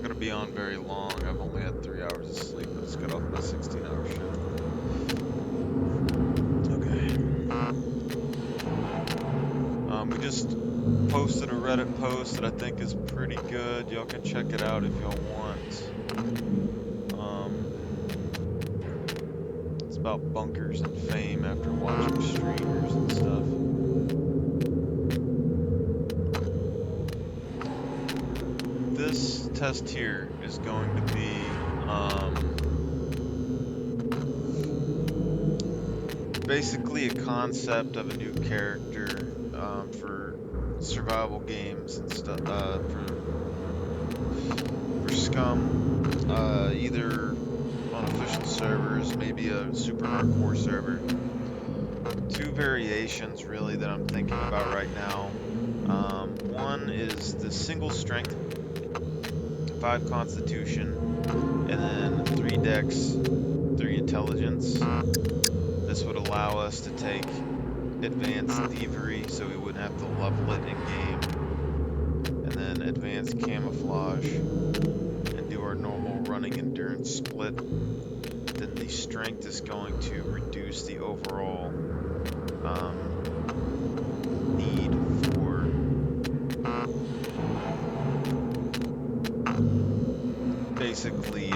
not going to be on very long. I've only had 3 hours of sleep. I just got off my 16-hour shift. Okay. We just posted a Reddit post that I think is pretty good. Y'all can check it out if y'all want. It's about bunkers and fame after watching streamers and stuff. This test here is going to be basically a concept of a new character for survival games and stuff for Scum, either on official servers, maybe a super hardcore server. Two variations really that I'm thinking about right now. One is the single strength, 5 constitution, and then 3 dex, 3 intelligence. This would allow us to take advanced thievery, so we wouldn't have to level it in game, and then advanced camouflage, and do our normal running endurance split. Then the strength is going to reduce the overall need for basically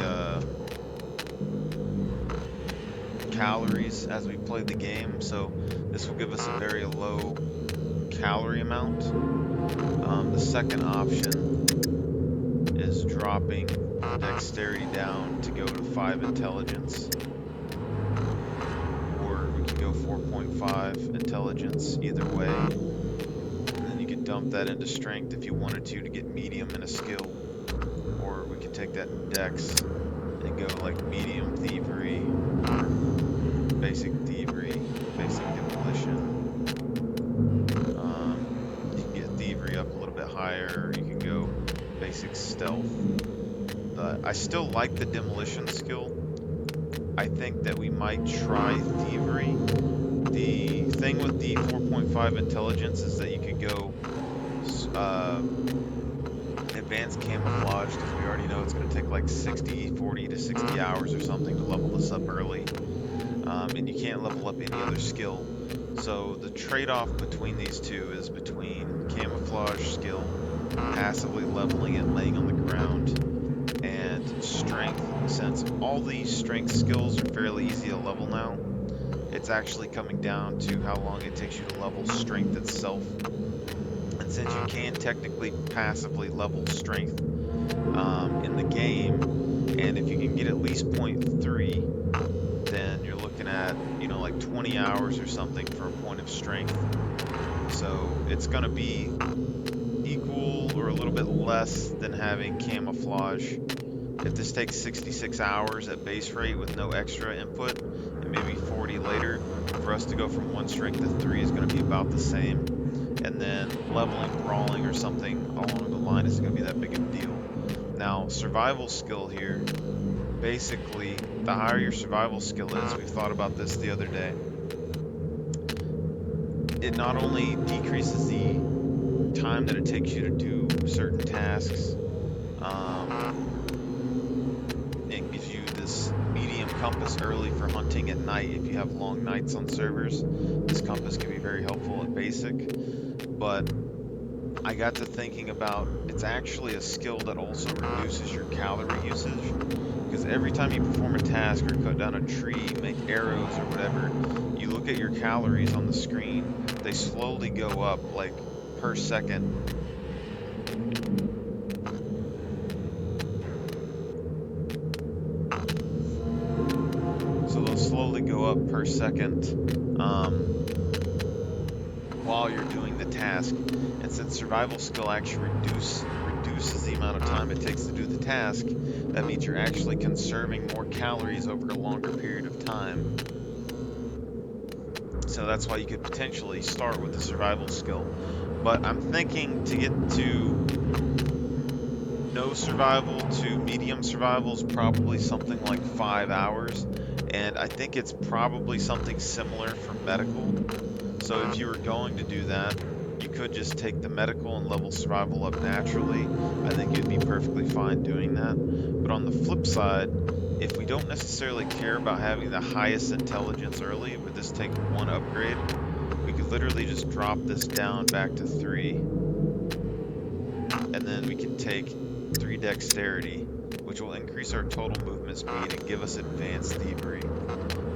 calories as we play the game. So this will give us a very low calorie amount. The second option is dropping the dexterity down to go to 5 intelligence, or we could go 4.5 intelligence, either way. And then you could dump that into strength if you wanted to get medium in a skill, or we could take that in dex and go like medium thievery, or basic thievery, basic demolition. You can get thievery up a little bit higher, or you can go basic stealth. I still like the demolition skill. I think that we might try thievery. The thing with the 4.5 intelligence is that you could go advanced camouflage, because we already know it's going to take like 40 to 60 hours or something to level this up early. And you can't level up any other skill. So the trade-off between these two is between camouflage skill, passively leveling it, laying on the ground, and strength. Since all these strength skills are fairly easy to level now, it's actually coming down to how long it takes you to level strength itself. And since you can technically passively level strength in the game, and if you can get at least 0.3, then you're looking at, like 20 hours or something for a point of strength. So it's going to be equal or a little bit less than having camouflage. If this takes 66 hours at base rate with no extra input, and maybe 40 later, for us to go from 1 strength to 3 is going to be about the same. And then leveling brawling or something along the line isn't going to be that big of a deal. Now, survival skill here, basically, the higher your survival skill is, we've thought about this the other day, it not only decreases the time that it takes you to do certain tasks, it gives you this medium compass early for hunting at night. If you have long nights on servers, this compass can be very helpful at basic. But I got to thinking about, it's actually a skill that also reduces your calorie usage, because every time you perform a task or cut down a tree, make arrows or whatever, you look at your calories on the screen, they slowly go up, like per second. So they'll slowly go up per second while you're doing the task. And since survival skill actually reduces the amount of time it takes to do the task, that means you're actually conserving more calories over a longer period of time. So that's why you could potentially start with the survival skill. But I'm thinking to get to no survival to medium survival is probably something like 5 hours. And I think it's probably something similar for medical. So if you were going to do that, You could just take the medical and level survival up naturally. I think you'd be perfectly fine doing that. But on the flip side, if we don't necessarily care about having the highest intelligence early, with this take one upgrade, we could literally just drop this down back to 3, and then we can take 3 dexterity, which will increase our total movement speed and give us advanced thievery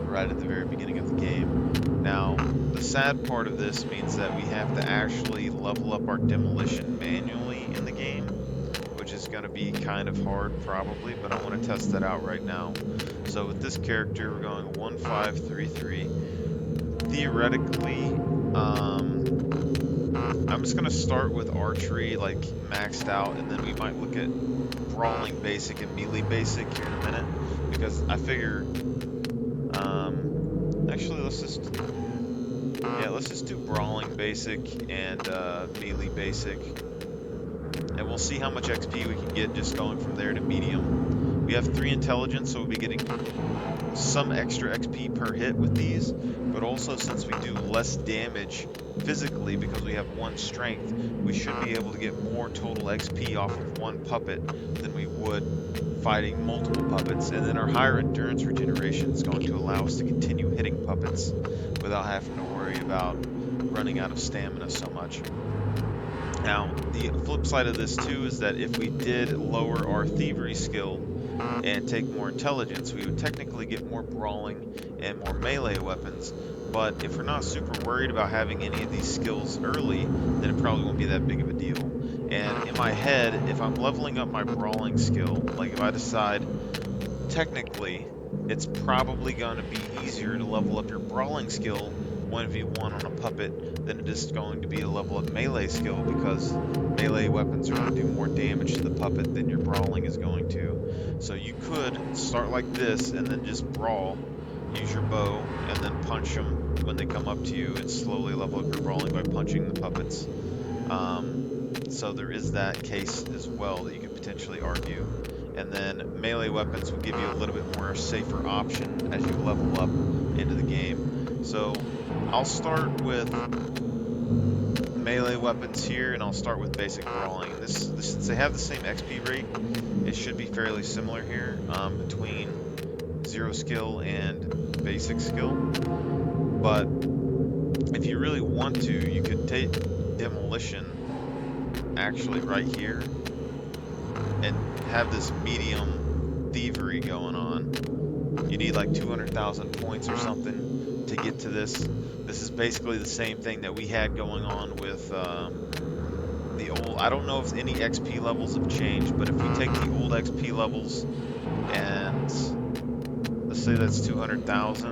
right at the very beginning of the game. Now, the sad part of this means that we have to actually level up our demolition manually in the game, which is going to be kind of hard probably, but I want to test that out right now. So with this character, we're going 1-5-3-3. Theoretically, I'm just going to start with archery like maxed out, and then we might look at brawling basic and melee basic here in a minute, because I figure actually, let's just do brawling basic and melee basic, and we'll see how much XP we can get just going from there to medium. We have 3 intelligence, so we'll be getting some extra XP per hit with these, but also since we do less damage physically because we have 1 strength, we should be able to get more total XP off of 1 puppet than we would fighting multiple puppets. And then our higher endurance regeneration is going to allow us to continue hitting puppets without having to worry about running out of stamina so much. Now, the flip side of this too is that if we did lower our thievery skill and take more intelligence, we would technically get more brawling and more melee weapons. But if we're not super worried about having any of these skills early, then it probably won't be that big of a deal. And in my head, if I'm leveling up my brawling skill, like if I decide, technically, it's probably going to be easier to level up your brawling skill 1v1 on a puppet than it is going to be a level up melee skill, because melee weapons are going to do more damage to the puppet than your brawling is going to. So you could start like this and then just brawl, use your bow, and then punch them when they come up to you, and slowly level up your brawling by punching the puppets. So there is that case as well that you could potentially argue. And then melee weapons will give you a little bit more safer option as you level up into the game. So I'll start with melee weapons here, and I'll start with basic brawling. Since they have the same XP rate, it should be fairly similar here between 0 skill and basic skill. But if you really want to, you could take demolition actually right here and have this medium thievery going on. You need like 200,000 points or something to get to this. This is basically the same thing that we had going on with the old. I don't know if any XP levels have changed, but if we take the old XP levels and let's say that's 200,000,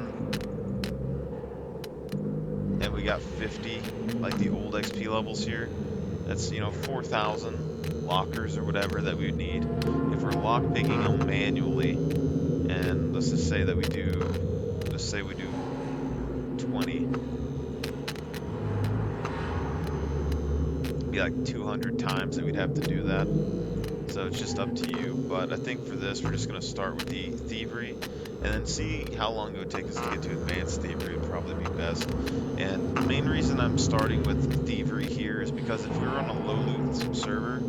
and we got 50, like the old XP levels here, that's, 4,000 lockers or whatever that we would need. If we're lockpicking them manually, and let's just say that we do 20, it'd be like 200 times that we'd have to do that. So it's just up to you, but I think for this we're just going to start with the thievery and then see how long it would take us to get to advanced thievery would probably be best. And the main reason I'm starting with thievery here is because if we were on a low loot server,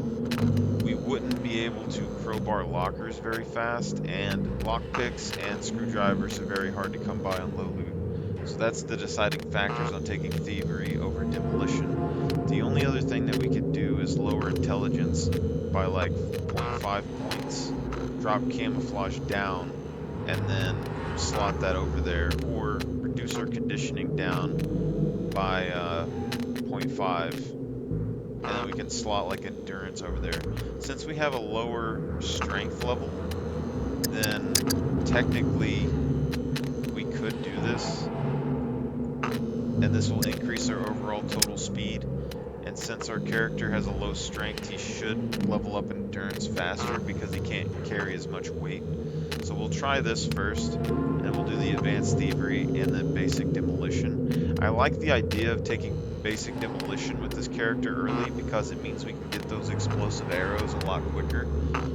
we wouldn't be able to crowbar lockers very fast, and lockpicks and screwdrivers are very hard to come by on low loot. So that's the deciding factors on taking thievery over demolition. The only other thing that we could do is lower intelligence by like 0.5 points, drop camouflage down, and then slot that over there, or reduce our conditioning down by 0.5, and then we can slot like endurance over there. Since we have a lower strength level, then technically we could do this, and this will increase our overall total speed. And since our character has a low strength, he should level up endurance faster because he can't carry as much weight. So we'll try this first, and we'll do the advanced thievery and then basic demolition. I like the idea of taking basic demolition with this character early because it means we can get those explosive arrows a lot quicker.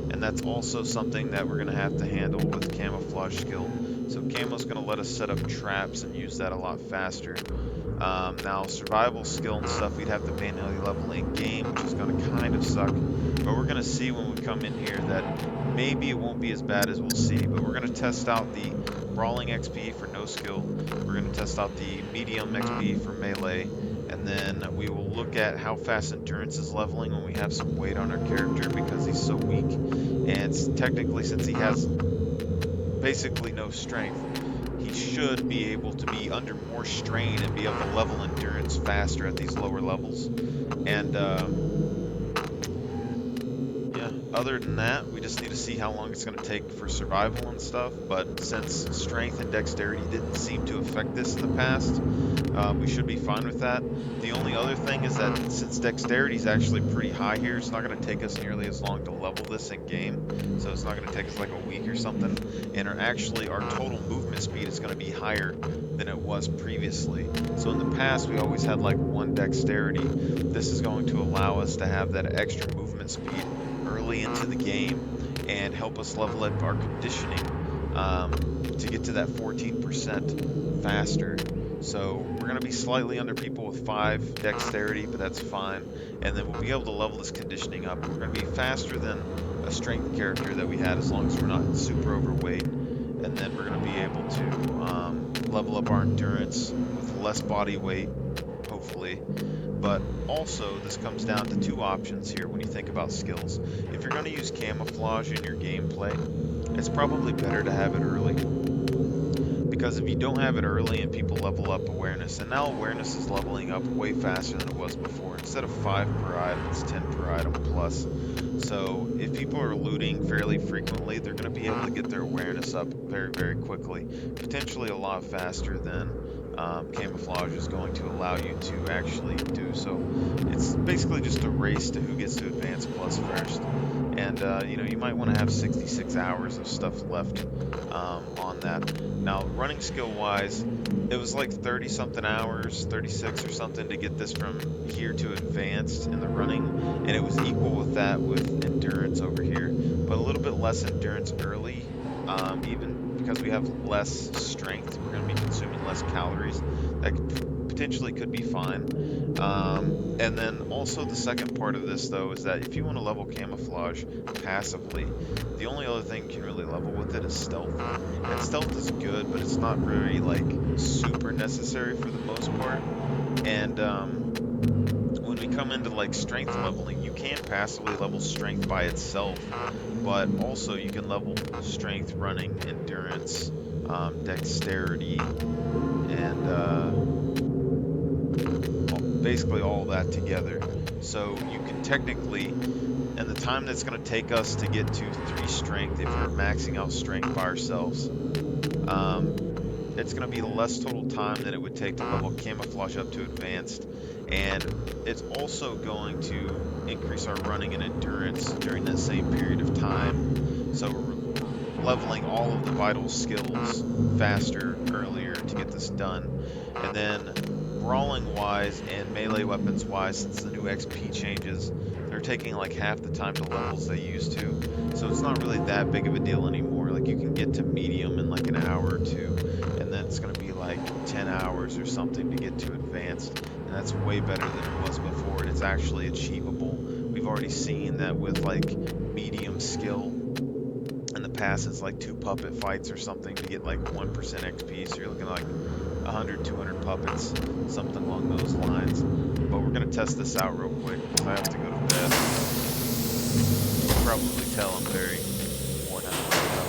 And that's also something that we're going to have to handle with camouflage skill. So camo's going to let us set up traps and use that a lot faster. Now, survival skill and stuff, we'd have to manually level in game, which is going to kind of suck. But we're going to see when we come in here that maybe it won't be as bad as we'll see. But we're going to test out the brawling XP for no skill. We're going to test out the medium XP for melee. And then we will look at how fast endurance is leveling when we have some weight on our character because he's so weak. And technically, since he has basically no strength, he should be able to be under more strain and be able to level endurance faster at these lower levels. And yeah, other than that, we just need to see how long it's going to take for survival and stuff. But since strength and dexterity didn't seem to affect this in the past, we should be fine with that. The only other thing is that since dexterity is actually pretty high here, it's not going to take us nearly as long to level this in game. So it's not going to take us like a week or something. And our total movement speed is going to be higher than it was previously. So in the past, we always had like one dexterity. This is going to allow us to have that extra movement speed early into the game and help us level up our conditioning to get to that 14% faster. So we're going to be slightly under people with 5 dexterity, but that's fine. And then we'll be able to level this conditioning up. We're going to be faster than a strength character that we had as long as we're not super overweight. And then we're going to be able to level up our endurance with less body weight, hopefully. But also, this comes down to two options here when you think about skills. If you're going to use camouflage in your gameplay, it's probably better to have it early because if you don't have it early and people level up awareness, and now awareness is leveling up way faster than it was before. Instead of 5 per item, it's 10 per item plus. So if people are looting fairly frequently, they're going to be able to get their awareness up very, very quickly, potentially a lot faster than camouflage is going to allow you to actually do. So it's basically just a race to who gets to advance plus first. And you might want to have 66 hours of stuff left on that. Now, running skill wise, it was like 30 something hours, 36 or something to get this from here to advanced in the running, and it was equal with that with endurance over here, but a little bit less endurance early, even because we have less strength, we're going to be consuming less calories. That potentially could be fine. And then also the second part of this though is that if you want to level camouflage passively, the only other thing you can really level with it is stealth. And stealth is good, but it's not very like super necessary for the most part. And when we come into like strength leveling, you can passively level strength by itself, but also you can level strength, running, endurance, dexterity, and basically all that together. So you can technically, and the time that's going to take us to get to 3 strength, if we were maxing out strength by ourselves, um, it's going to be less total time than it would take to level camouflage up to advanced, and it's also going to increase our running and endurance during that same period of time. So we're leveling all of the vital skills faster, earlier to get this done. And then brawling wise and melee weapons wise, since the new XP changes, they're taking like half the time to levels they used to. So it's not really that big of a deal anymore. Like you can get to medium in like an hour or two, and then it's going to be like 10 hours or something to get to advanced. And that's way better than it was before. And it's actually achievable. We've already seen that with like medium skill in the past, it's like 2 puppet fights or something to get like 1% XP. So you're looking at like 100, 200 puppets, something along those lines. But we're going to test this out real quick because I have to go to bed. You can probably tell I'm very worn out right now.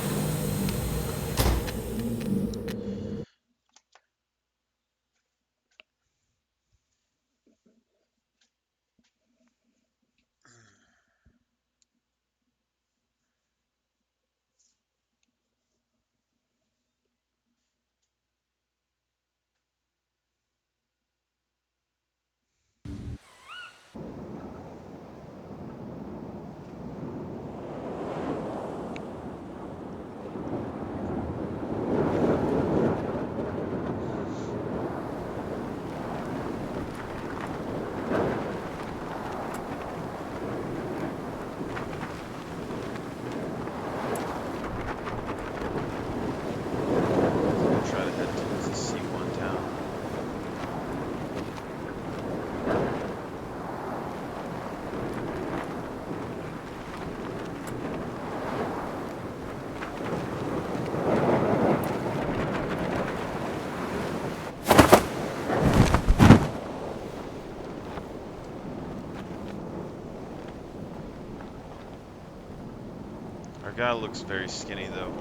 guy looks very skinny though.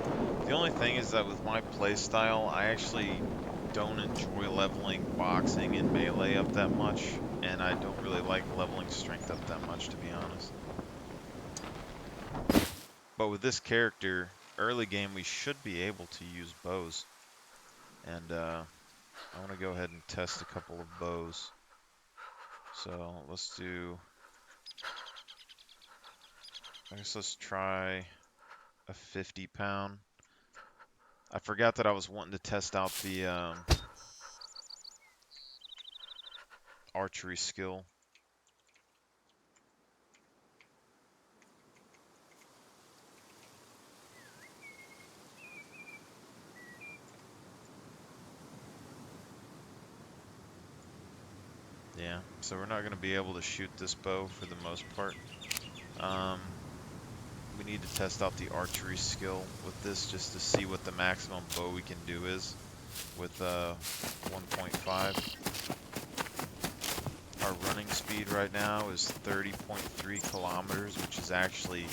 The only thing is that with my play style, I actually don't enjoy leveling boxing and melee up that much, and I don't really like leveling strength up that much, to be honest. But with this character, early game we should be able to use bows, and I want to go ahead and test a couple of bows. So let's do, I guess let's try a 50 pound. I forgot that I was wanting to test out the archery skill. Yeah, so we're not going to be able to shoot this bow for the most part. Um, we need to test out the archery skill with this just to see what the maximum bow we can do is with 1.5. Our running speed right now is 30.3 kilometers, which is actually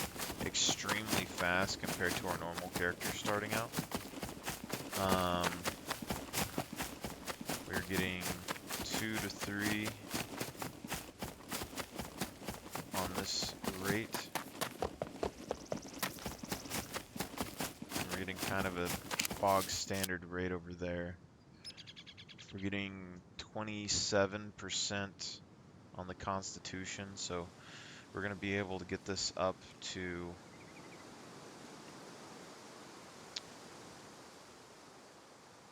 extremely fast compared to our normal character starting out. We're getting 2 to 3 on this rate. And we're getting kind of a bog standard rate over there. We're getting 27% on the Constitution, so we're going to be able to get this up to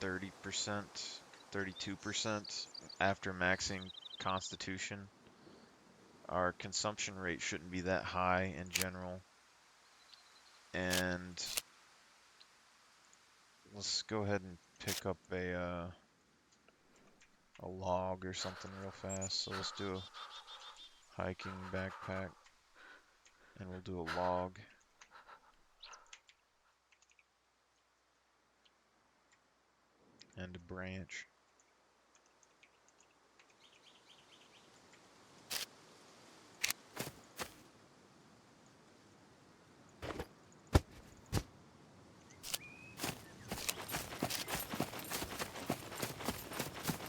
30%, 32% after maxing Constitution. Our consumption rate shouldn't be that high in general. And let's go ahead and pick up a log or something real fast. So let's do a hiking backpack, and we'll do a log. And a branch.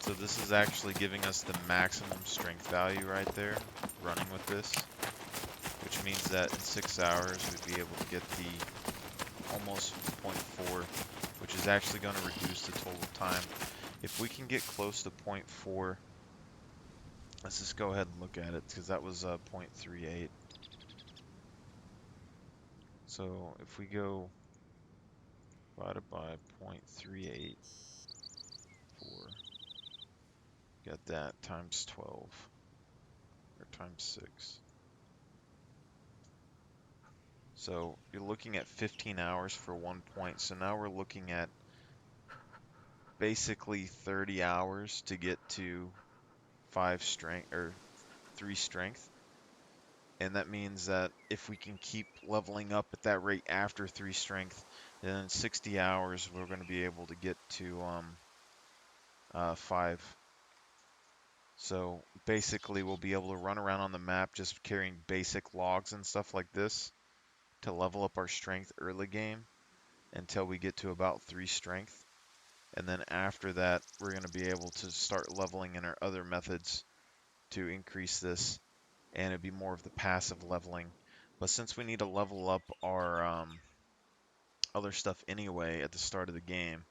So this is actually giving us the maximum strength value right there, running with this, which means that in 6 hours we'd be able to get the almost 0.4, which is actually going to reduce the total time. If we can get close to 0.4, let's just go ahead and look at it, because that was 0.38. So if we go divided by 0.384, got that times 12, or times 6. So you're looking at 15 hours for 1 point. So now we're looking at basically 30 hours to get to 5 strength or 3 strength. And that means that if we can keep leveling up at that rate after 3 strength, then in 60 hours we're going to be able to get to 5. So basically we'll be able to run around on the map just carrying basic logs and stuff like this to level up our strength early game until we get to about 3 strength. And then after that, we're going to be able to start leveling in our other methods to increase this, and it'd be more of the passive leveling. But since we need to level up our other stuff anyway at the start of the game,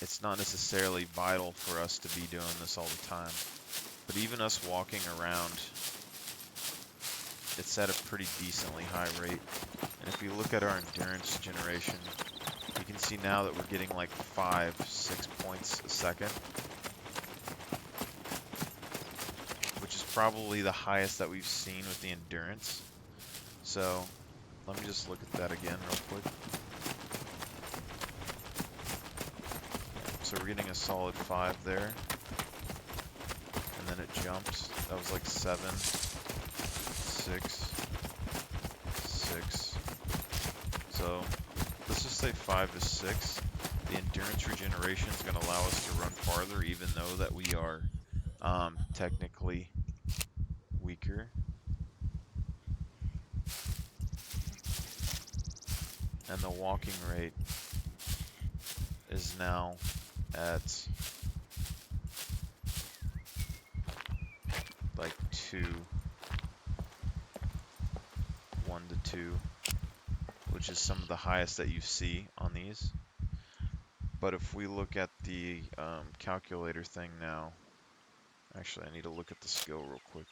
it's not necessarily vital for us to be doing this all the time. But even us walking around, it's at a pretty decently high rate. And if we look at our endurance generation, you can see now that we're getting like 5-6 points a second, which is probably the highest that we've seen with the endurance. So let me just look at that again real quick. So we're getting a solid 5 there, and then it jumps. That was like 7, 6, 6. So let's just say 5 to 6. The endurance regeneration is going to allow us to run farther, even though that we are technically weaker. and the walking rate is now at like 1 to 2, which is some of the highest that you see on these. But if we look at the calculator thing now, actually I need to look at the skill real quick.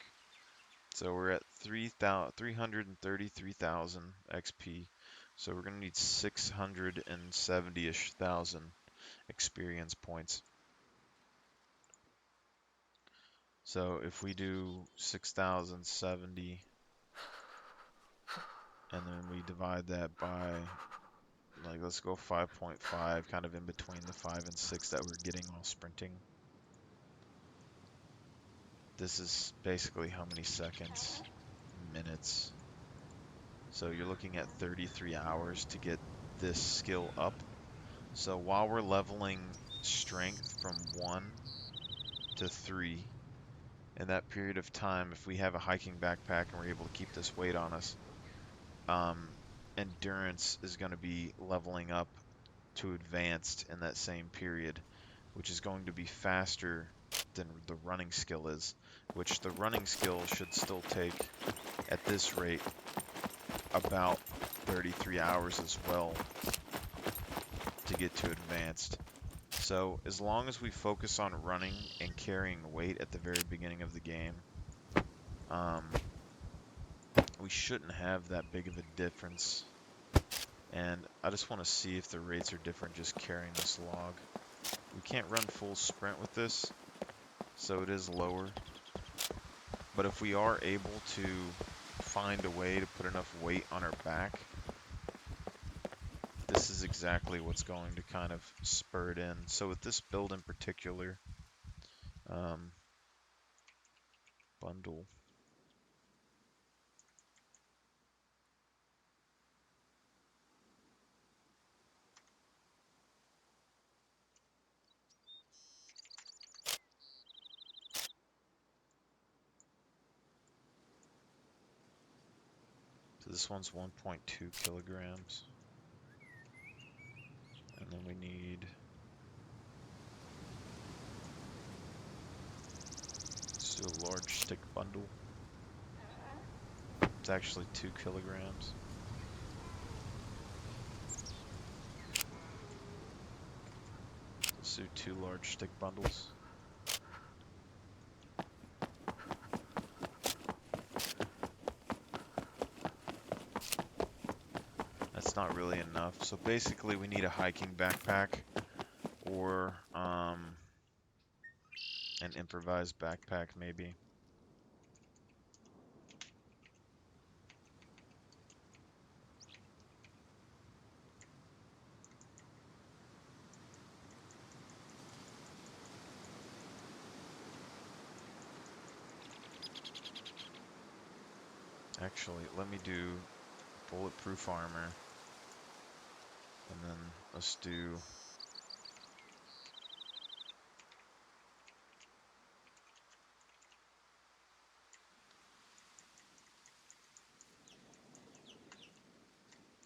So we're at 333,000 XP. So we're going to need 670-ish thousand experience points. So if we do 6,070 and then we divide that by, like, let's go 5.5, kind of in between the 5 and 6 that we're getting while sprinting. This is basically how many seconds, minutes. So you're looking at 33 hours to get this skill up. So while we're leveling strength from 1 to 3, in that period of time, if we have a hiking backpack and we're able to keep this weight on us, endurance is going to be leveling up to advanced in that same period, which is going to be faster than the running skill is, which the running skill should still take, at this rate, about 33 hours as well to get to advanced. So as long as we focus on running and carrying weight at the very beginning of the game, we shouldn't have that big of a difference. And I just want to see if the rates are different just carrying this log. We can't run full sprint with this, so it is lower. But if we are able to find a way to put enough weight on our back, this is exactly what's going to kind of spur it in. So with this build in particular, bundle. So this one's 1.2 kilograms. And then we need, let's do a large stick bundle. It's actually 2 kilograms. Let's do 2 large stick bundles. That's not really enough. So basically we need a hiking backpack or an improvised backpack maybe. Actually, let me do bulletproof armor. And then let's do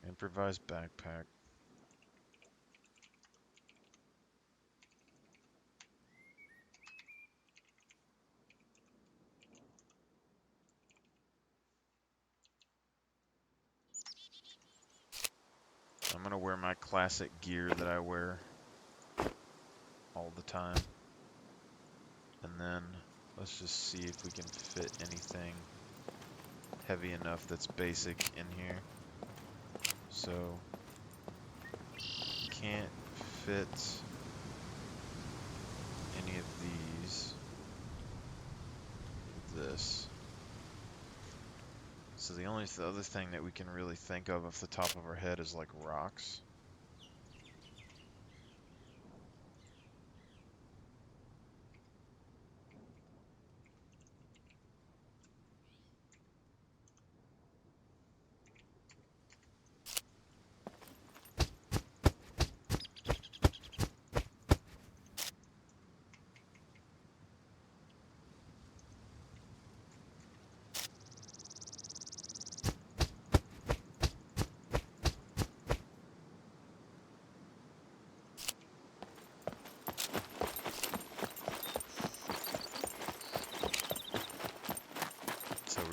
improvised backpack. I'm gonna wear my classic gear that I wear all the time. And then let's just see if we can fit anything heavy enough that's basic in here. So can't fit any of these with this. So the only other thing that we can really think of off the top of our head is like rocks.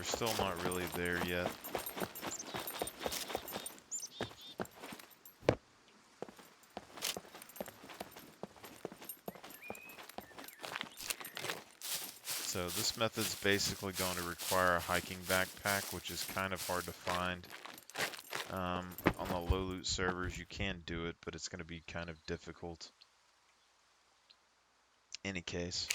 we're still not really there yet. So this method's basically going to require a hiking backpack, which is kind of hard to find. On the low loot servers, you can do it, but it's going to be kind of difficult. Any case,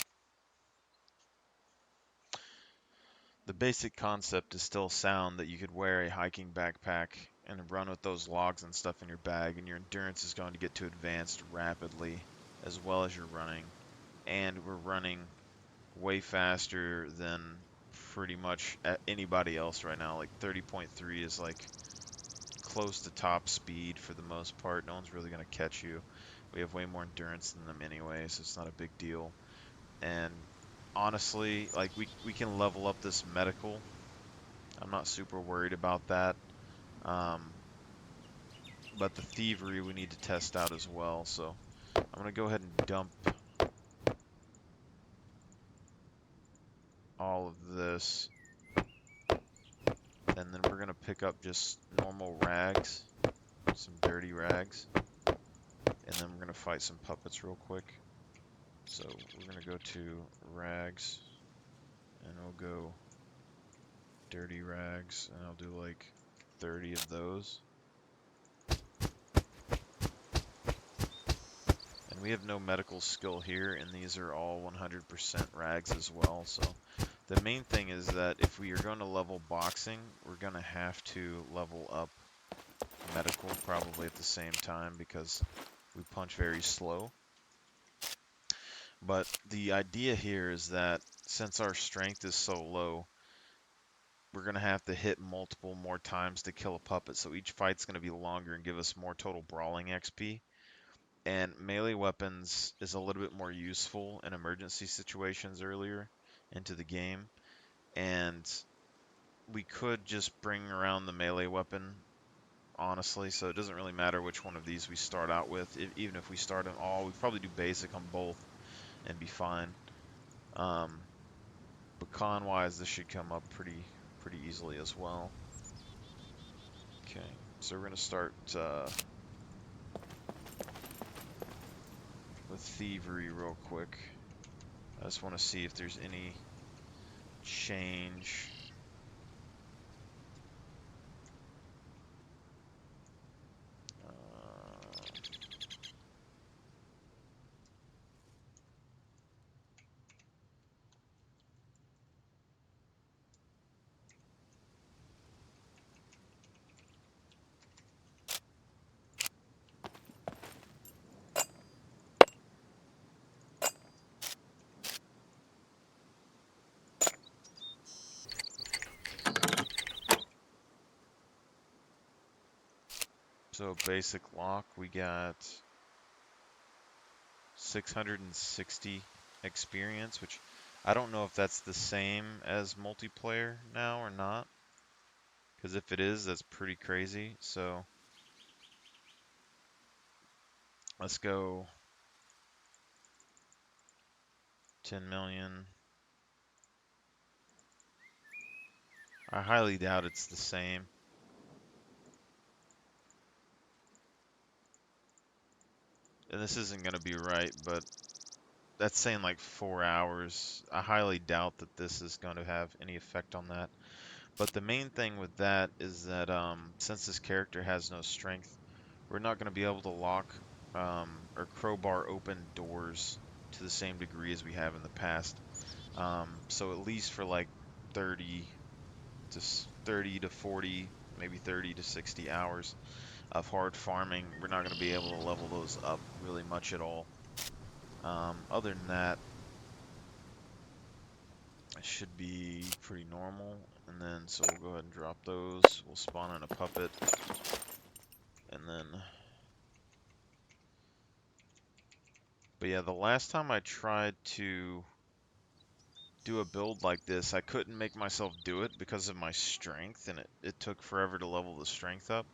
the basic concept is still sound that you could wear a hiking backpack and run with those logs and stuff in your bag, and your endurance is going to get to advanced rapidly as well as you're running. And we're running way faster than pretty much anybody else right now. Like 30.3 is like close to top speed for the most part. No one's really going to catch you. We have way more endurance than them anyway, so it's not a big deal. And honestly, like we can level up this medical. I'm not super worried about that. Um, but the thievery we need to test out as well. So I'm going to go ahead and dump all of this. And then we're going to pick up just normal rags, some dirty rags. And then we're going to fight some puppets real quick. So we're going to go to rags. And we'll go dirty rags. And I'll do like 30 of those. And we have no medical skill here, and these are all 100% rags as well. So the main thing is that if we are going to level boxing, we're going to have to level up medical probably at the same time because we punch very slow. But the idea here is that since our strength is so low, we're going to have to hit multiple more times to kill a puppet. So each fight's going to be longer and give us more total brawling XP. And melee weapons is a little bit more useful in emergency situations earlier into the game. And we could just bring around the melee weapon, honestly, so it doesn't really matter which one of these we start out with. Even if we start them all, we'd probably do basic on both and be fine. But con-wise, this should come up pretty easily as well. Okay, so we're going to start with thievery real quick. I just want to see if there's any change. So basic lock, we got 660 experience, which I don't know if that's the same as multiplayer now or not. Because if it is, that's pretty crazy. So let's go 10 million. I highly doubt it's the same. And this isn't going to be right, but that's saying like 4 hours. I highly doubt that this is going to have any effect on that. But the main thing with that is that since this character has no strength, we're not going to be able to lock or crowbar open doors to the same degree as we have in the past. So at least for like 30 to 40, maybe 30 to 60 hours of hard farming, we're not going to be able to level those up really much at all. Other than that, it should be pretty normal. And then, so we'll go ahead and drop those. We'll spawn in a puppet. And then... But yeah, the last time I tried to do a build like this, I couldn't make myself do it because of my strength, and it took forever to level the strength up.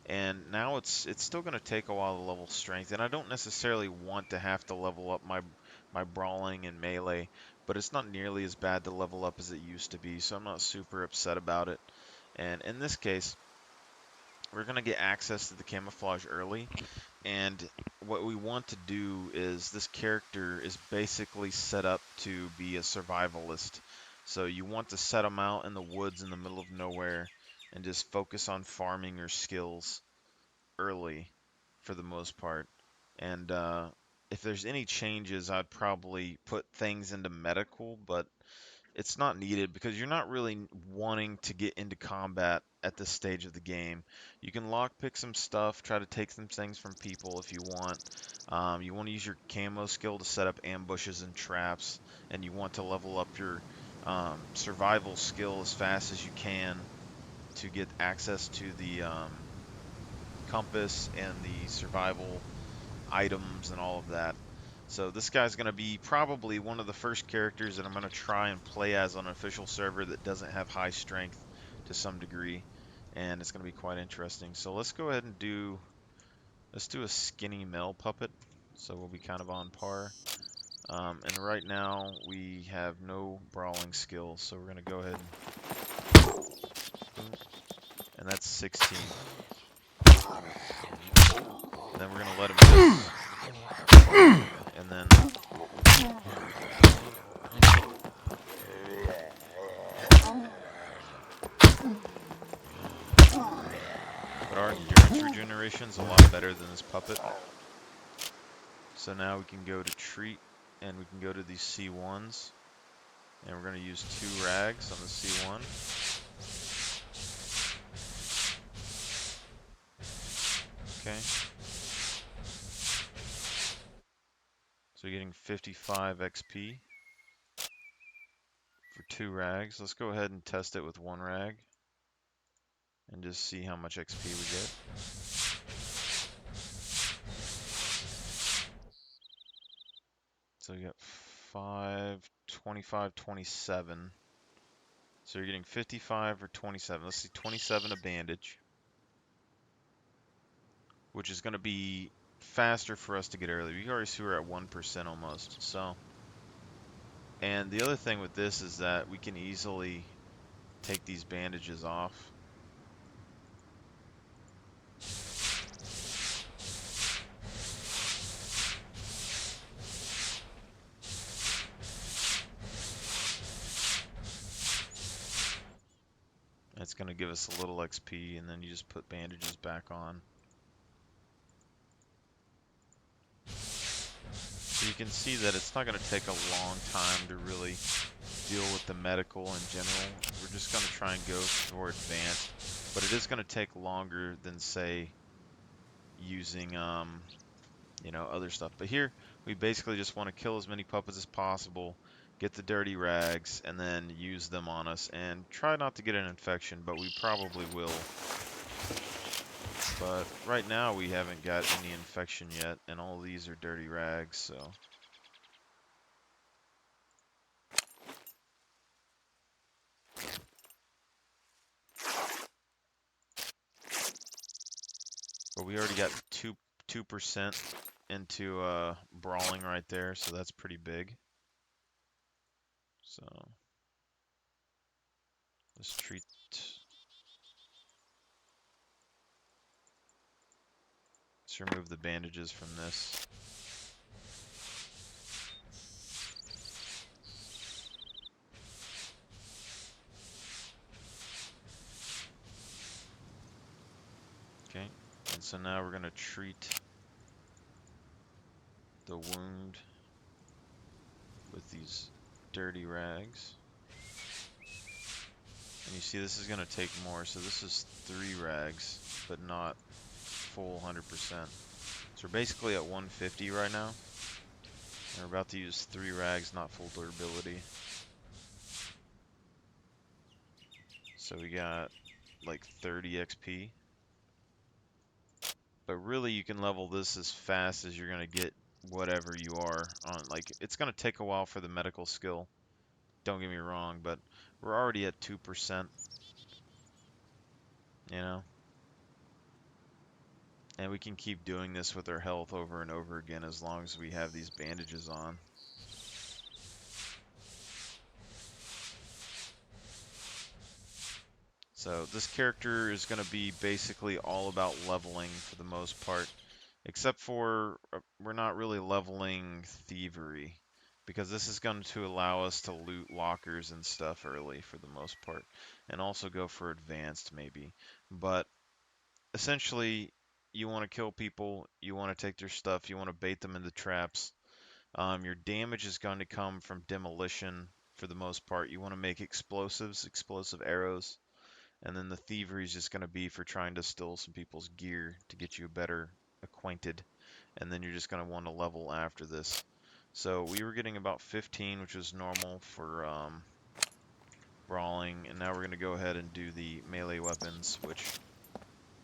And now it's still going to take a while to level strength, and I don't necessarily want to have to level up my brawling and melee, but it's not nearly as bad to level up as it used to be, so I'm not super upset about it. And in this case, we're going to get access to the camouflage early, and what we want to do is this character is basically set up to be a survivalist. So you want to set him out in the woods in the middle of nowhere and just focus on farming your skills early for the most part. And if there's any changes, I'd probably put things into medical, but it's not needed because you're not really wanting to get into combat at this stage of the game. You can lockpick some stuff, try to take some things from people if you want. You want to use your camo skill to set up ambushes and traps, and you want to level up your survival skill as fast as you can to get access to the compass and the survival items and all of that. So this guy's going to be probably one of the first characters that I'm going to try and play as on an official server that doesn't have high strength to some degree, and it's going to be quite interesting. So let's go ahead and let's do a skinny male puppet, so we'll be kind of on par. And right now we have no brawling skills, so we're going to go ahead and that's 16. And then we're going to let him miss, and then but our endurance regeneration is a lot better than this puppet. So now we can go to treat, and we can go to these C1s, and we're going to use 2 rags on the C1. Okay. So you're getting 55 XP for 2 rags. Let's go ahead and test it with 1 rag and just see how much XP we get. So you got 5, 25, 27. So you're getting 55 or 27. Let's see, 27 a bandage, which is going to be faster for us to get early. We already see we're at 1% almost. So, and the other thing with this is that we can easily take these bandages off. It's going to give us a little XP, and then you just put bandages back on. So you can see that it's not going to take a long time to really deal with the medical in general. We're just going to try and go for advanced, but it is going to take longer than, say, using you know, other stuff. But here we basically just want to kill as many puppets as possible, get the dirty rags, and then use them on us, and try not to get an infection, but we probably will. But right now we haven't got any infection yet, and all these are dirty rags, so. But we already got 2% into brawling right there, so that's pretty big. So let's remove the bandages from this. Okay, and so now we're gonna treat the wound with these dirty rags. And you see this is gonna take more, so this is 3 rags, but not full 100%. So we're basically at 150 right now. And we're about to use 3 rags, not full durability. So we got like 30 XP. But really you can level this as fast as you're going to get whatever you are on. Like, it's going to take a while for the medical skill. Don't get me wrong, but we're already at 2%. You know? And we can keep doing this with our health over and over again as long as we have these bandages on. So this character is going to be basically all about leveling for the most part, except for we're not really leveling thievery, because this is going to allow us to loot lockers and stuff early for the most part, and also go for advanced maybe. But essentially, you want to kill people, you want to take their stuff, you want to bait them into traps. Your damage is going to come from demolition for the most part. You want to make explosives, explosive arrows, and then the thievery is just going to be for trying to steal some people's gear to get you better acquainted, and then you're just going to want to level after this. So we were getting about 15, which was normal for brawling, and now we're going to go ahead and do the melee weapons, which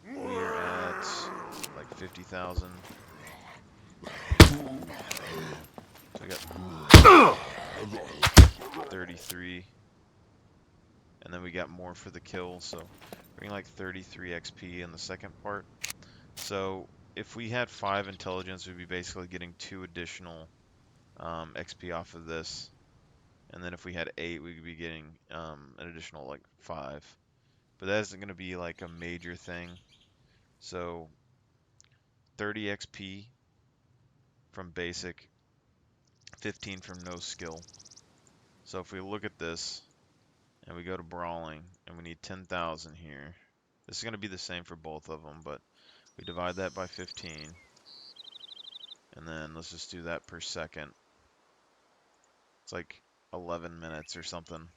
we are at like 50,000. So I got 33, and then we got more for the kill, so we're getting like 33 XP in the second part. So if we had 5 intelligence, we'd be basically getting 2 additional XP off of this. And then if we had 8, we'd be getting an additional like 5. But that isn't going to be like a major thing. So 30 XP from basic, 15 from no skill. So if we look at this and we go to brawling and we need 10,000 here, this is going to be the same for both of them, but we divide that by 15. And then let's just do that per second. It's like 11 minutes or something,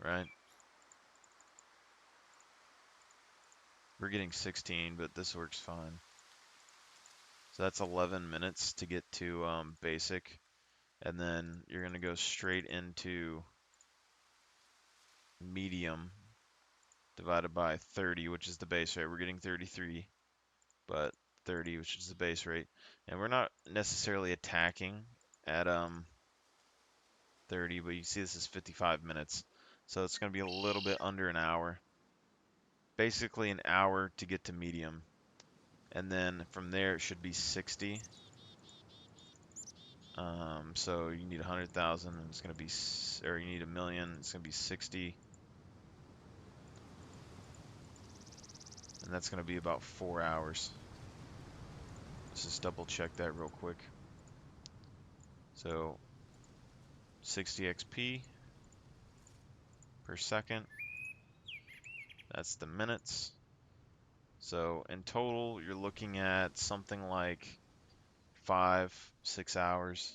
right? We're getting 16, but this works fine. So that's 11 minutes to get to basic. And then you're going to go straight into medium divided by 30, which is the base rate. We're getting 33, but 30, which is the base rate. And we're not necessarily attacking at 30, but you see this is 55 minutes. So it's going to be a little bit under an hour. Basically an hour to get to medium. And then from there it should be 60. So you need 100,000, and it's going to be, or you need 1,000,000, it's going to be 60. And that's going to be about 4 hours. Let's just double check that real quick. So 60 XP per second. That's the minutes. So in total, you're looking at something like 5-6 hours,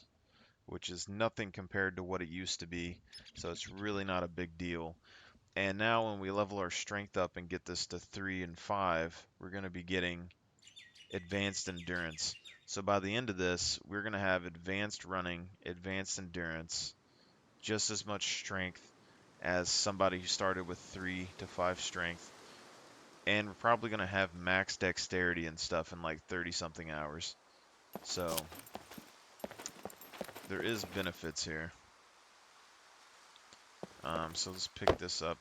which is nothing compared to what it used to be. So it's really not a big deal. And now when we level our strength up and get this to 3 and 5, we're going to be getting advanced endurance. So by the end of this, we're going to have advanced running, advanced endurance, just as much strength as somebody who started with 3 to 5 strength. And we're probably going to have max dexterity and stuff in like 30 something hours. So there is benefits here. So let's pick this up.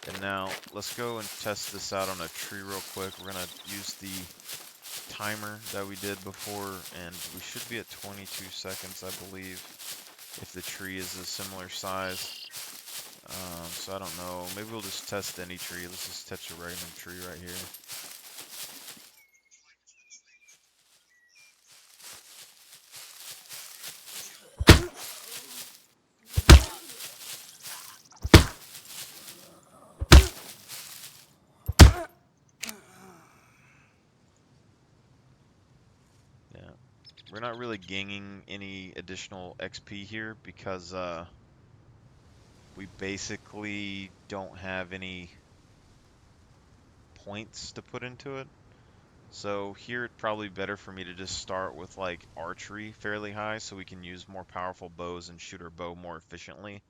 And now let's go and test this out on a tree real quick. We're going to use the timer that we did before, and we should be at 22 seconds, I believe, if the tree is a similar size. So I don't know. Maybe we'll just test any tree. Let's just test a random tree right here. Yeah. We're not really gaining any additional XP here because we basically don't have any points to put into it. So here it'd probably be better for me to just start with like archery fairly high so we can use more powerful bows and shoot our bow more efficiently.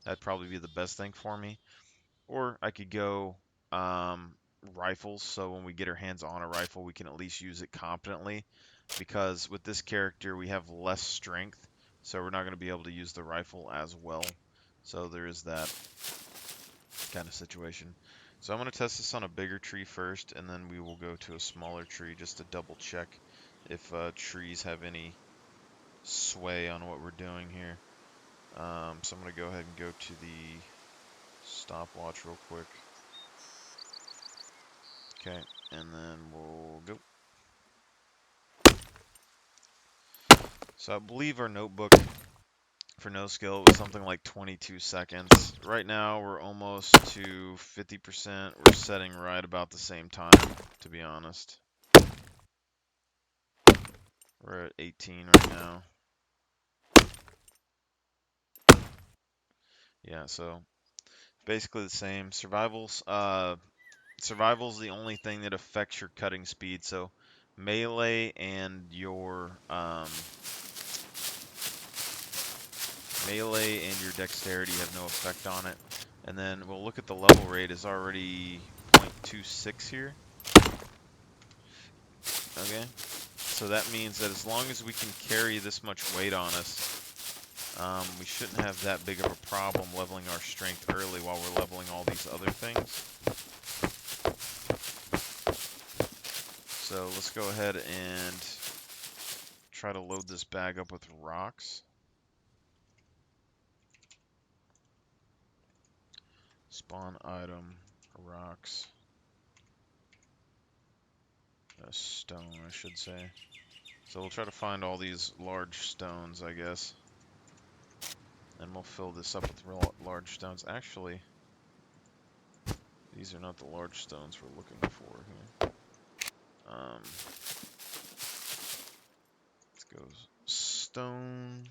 That'd probably be the best thing for me. Or I could go rifles, so when we get our hands on a rifle, we can at least use it competently. Because with this character, we have less strength, so we're not going to be able to use the rifle as well. So there is that kind of situation. So I'm going to test this on a bigger tree first, and then we will go to a smaller tree just to double check if trees have any sway on what we're doing here. So I'm going to go ahead and go to the Stopwatch real quick. Okay, and then we'll go. So I believe our notebook for no skill was something like 22 seconds. Right now we're almost to 50%. We're setting right about the same time, to be honest. We're at 18 right now. Yeah, so basically the same. Survival's the only thing that affects your cutting speed. So melee and your dexterity have no effect on it. And then we'll look at the level rate is already 0.26 here. Okay, so that means that as long as we can carry this much weight on us, we shouldn't have that big of a problem leveling our strength early while we're leveling all these other things. So let's go ahead and try to load this bag up with rocks. Spawn item, rocks. A stone, I should say. So we'll try to find all these large stones, I guess. And we'll fill this up with large stones. Actually, these are not the large stones we're looking for here. Let's go stone.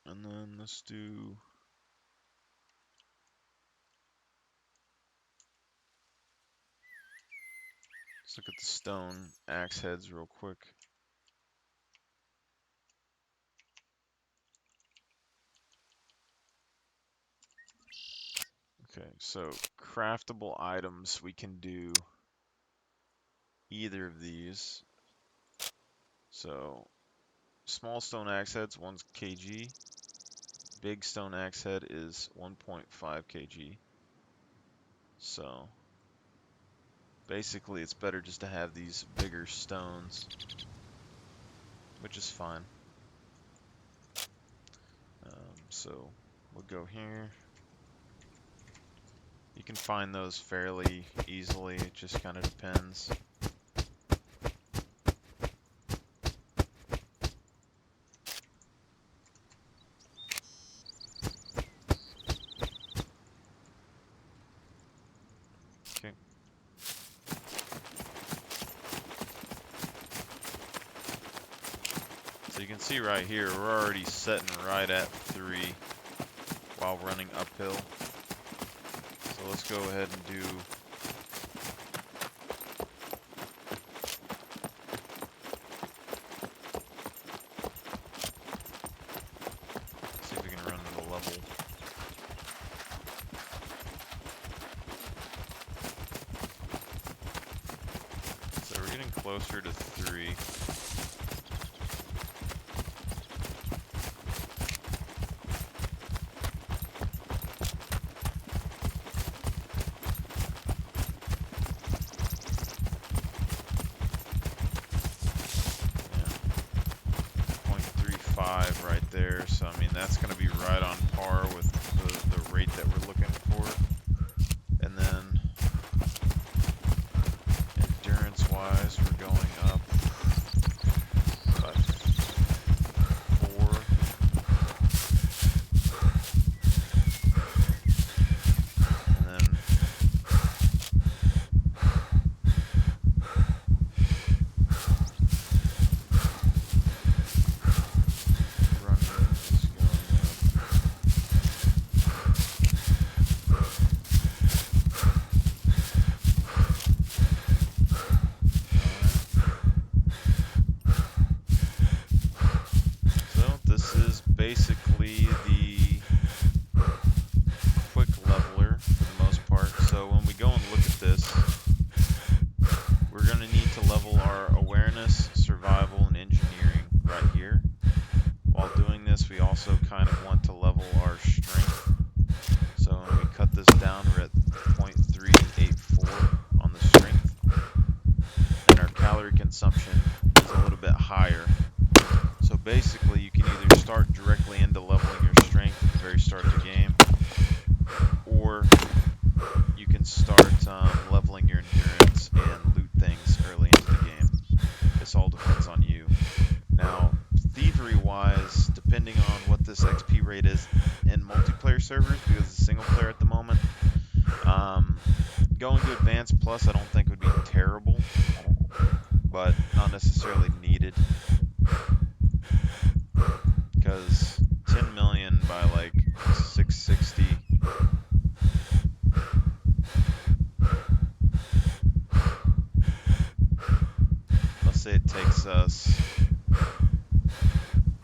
And then let's look at the stone axe heads real quick. Okay, so craftable items, we can do either of these. So small stone axe heads, 1 kg. Big stone axe head is 1.5 kg. So basically it's better just to have these bigger stones, which is fine. So we'll go here. You can find those fairly easily, it just kind of depends. Okay. So you can see right here, we're already setting right at 3 while running uphill. So let's go ahead and do see if we can run to the level. So we're getting closer to 3. Right there, so I mean that's going to be right on par with the rate that we're looking for. And then endurance wise, we're going up by 4. And then basically the quick leveler for the most part. So when we go and look at this, we're going to need to level our awareness, survival, and engineering right here. While doing this, we also kind of want to level our strength. So when we cut this down, we're at 0.384 on the strength. And our calorie consumption is a little bit higher. So basically, you can start directly into leveling your strength at the very start of the game, or you can start leveling your endurance and loot things early into the game. This all depends on you. Now, thievery-wise, depending on what this XP rate is in multiplayer servers, because it's single player at the moment, um, going to Advanced Plus I don't think would be terrible, but not necessarily needed, because 10 million by like 660, let's say it takes us,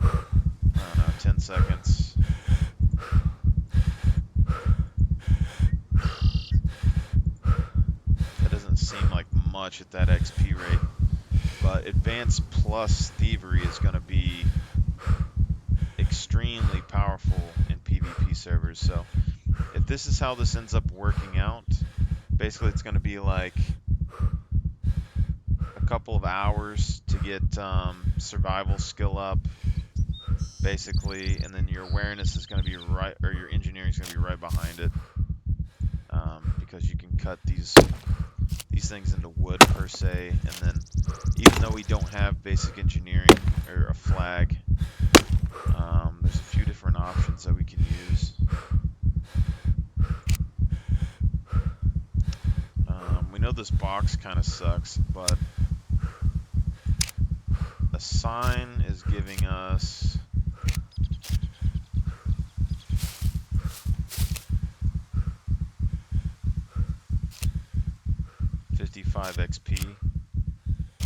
I don't know, 10 seconds. That doesn't seem like much at that XP rate, but Advanced Plus Thievery is going to be extremely powerful in PvP servers. So if this is how this ends up working out, basically it's going to be like a couple of hours to get survival skill up, basically, and then your awareness is going to be right, or your engineering is going to be right behind it, because you can cut these things into wood per se, and then even though we don't have basic engineering or a flag, there's a few different options that we can use. We know this box kind of sucks, but a sign is giving us 55 XP,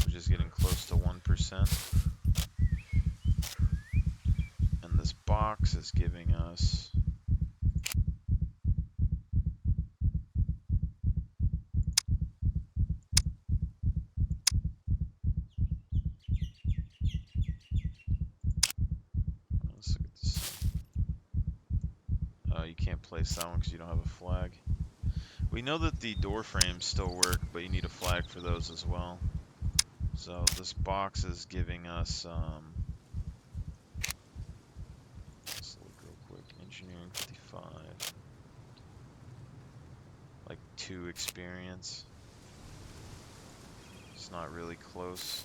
which is getting close to 1%. And this box is giving us let's look at this. You can't place that one because you don't have a flag. We know that the door frames still work, but you need a flag for those as well. So this box is giving us, let's look real quick, engineering 55, like 2 experience. It's not really close.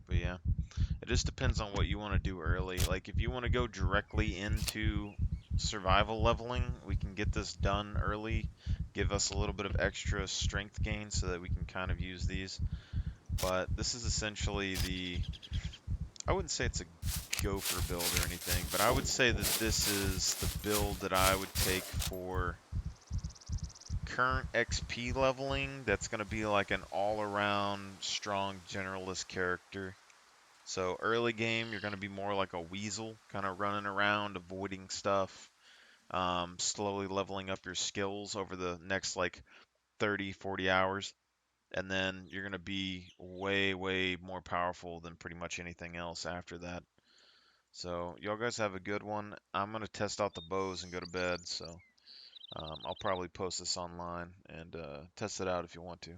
But yeah, it just depends on what you want to do early. Like if you want to go directly into survival leveling, we can get this done early, give us a little bit of extra strength gain so that we can kind of use these. But this is essentially the, I wouldn't say it's a gopher build or anything, but I would say that this is the build that I would take for current XP leveling. That's going to be like an all-around strong generalist character. So early game, you're going to be more like a weasel, kind of running around, avoiding stuff, slowly leveling up your skills over the next like 30, 40 hours. And then you're going to be way, way more powerful than pretty much anything else after that. So y'all guys have a good one. I'm going to test out the bows and go to bed. So I'll probably post this online and test it out if you want to.